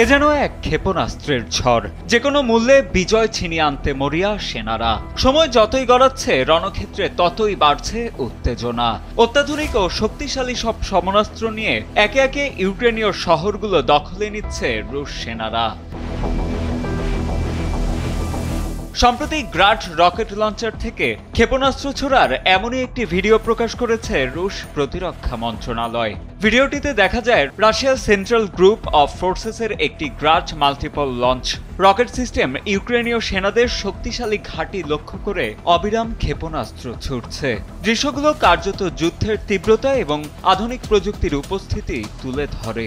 এ যেন এক ক্ষেপণাস্ত্রের ঝড়, যে কোনো মূল্যে বিজয় ছিনিয়ে আনতে মরিয়া সেনারা। সময় যতই গড়াচ্ছে রণক্ষেত্রে ততই বাড়ছে উত্তেজনা। অত্যাধুনিক ও শক্তিশালী সব সমরাস্ত্র নিয়ে একে একে ইউক্রেনীয় শহরগুলো দখলে নিচ্ছে রুশ সেনারা। সম্প্রতি গ্রাড রকেট লঞ্চার থেকে ক্ষেপণাস্ত্র ছোড়ার এমনই একটি ভিডিও প্রকাশ করেছে রুশ প্রতিরক্ষা মন্ত্রণালয়। ভিডিওটিতে দেখা যায় রাশিয়ার সেন্ট্রাল গ্রুপ অফ ফোর্সেসের একটি গ্রাড মাল্টিপল লঞ্চ রকেট সিস্টেম ইউক্রেনীয় সেনাদের শক্তিশালী ঘাঁটি লক্ষ্য করে অবিরাম ক্ষেপণাস্ত্র ছুড়ছে। দৃশ্যগুলো কার্যত যুদ্ধের তীব্রতা এবং আধুনিক প্রযুক্তির উপস্থিতি তুলে ধরে।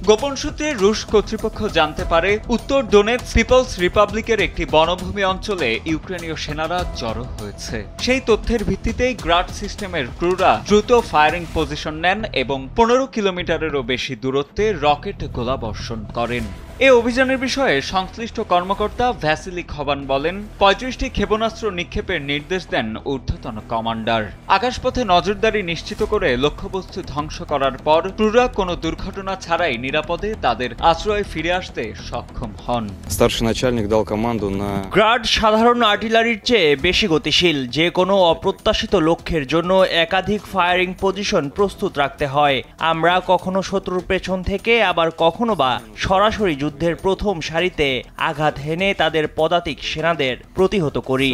গোপন সূত্রে রুশ কর্তৃপক্ষ জানতে পারে উত্তর ডোনেৎস্ক পিপলস রিপাবলিকের একটি বনভূমি অঞ্চলে ইউক্রেনীয় সেনারা জড়ো হয়েছে। সেই তথ্যের ভিত্তিতেই গ্রাড সিস্টেমের ক্রুরা দ্রুত ফায়ারিং পজিশন নেন এবং 15 কিলোমিটারেরও বেশি দূরত্বে রকেট গোলাবর্ষণ করেন। এ অভিযানের বিষয়ে সংশ্লিষ্ট কর্মকর্তা ভ্যাসিলি খবান বলেন, 35টি ক্ষেপণাস্ত্র নিক্ষেপের নির্দেশ দেন ঊর্ধ্বতন কমান্ডার। আকাশপথে নজরদারি নিশ্চিত করে লক্ষ্যবস্তু ধ্বংস করার পর ক্রুরা কোনো দুর্ঘটনা ছাড়াই নিরাপদে তাদের আশ্রয়ে ফিরে আসতে সক্ষম হন। গ্রাড সাধারণ আর্টিলারির চেয়ে বেশি গতিশীল। যে কোনো অপ্রত্যাশিত লক্ষ্যের জন্য একাধিক ফায়ারিং পজিশন প্রস্তুত রাখতে হয়। আমরা কখনো শত্রুর পেছন থেকে, আবার কখনো বা সরাসরি যুদ্ধের প্রথম সারিতে আঘাত হেনে তাদের পদাতিক সেনাদের প্রতিহত করি।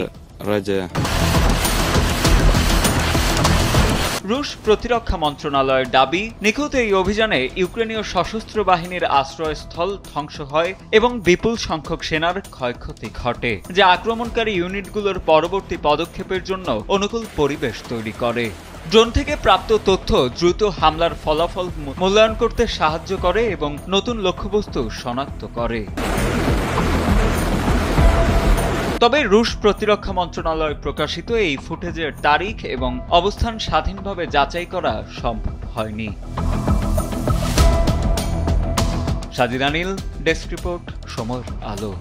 রুশ প্রতিরক্ষা মন্ত্রণালয়ের দাবি, নিখুঁত এই অভিযানে ইউক্রেনীয় সশস্ত্র বাহিনীর আশ্রয়স্থল ধ্বংস হয় এবং বিপুল সংখ্যক সেনার ক্ষয়ক্ষতি ঘটে, যা আক্রমণকারী ইউনিটগুলোর পরবর্তী পদক্ষেপের জন্য অনুকূল পরিবেশ তৈরি করে। ড্রোন থেকে প্রাপ্ত তথ্য দ্রুত হামলার ফলাফল মূল্যায়ন করতে সাহায্য করে এবং নতুন লক্ষ্যবস্তু শনাক্ত করে। তবে রুশ প্রতিরক্ষা মন্ত্রণালয় প্রকাশিত এই ফুটেজের তারিখ এবং অবস্থান স্বাধীনভাবে যাচাই করা সম্ভব হয়নি। সাজিদ আনিল, ডেস্ক রিপোর্ট, সময়ের আলো।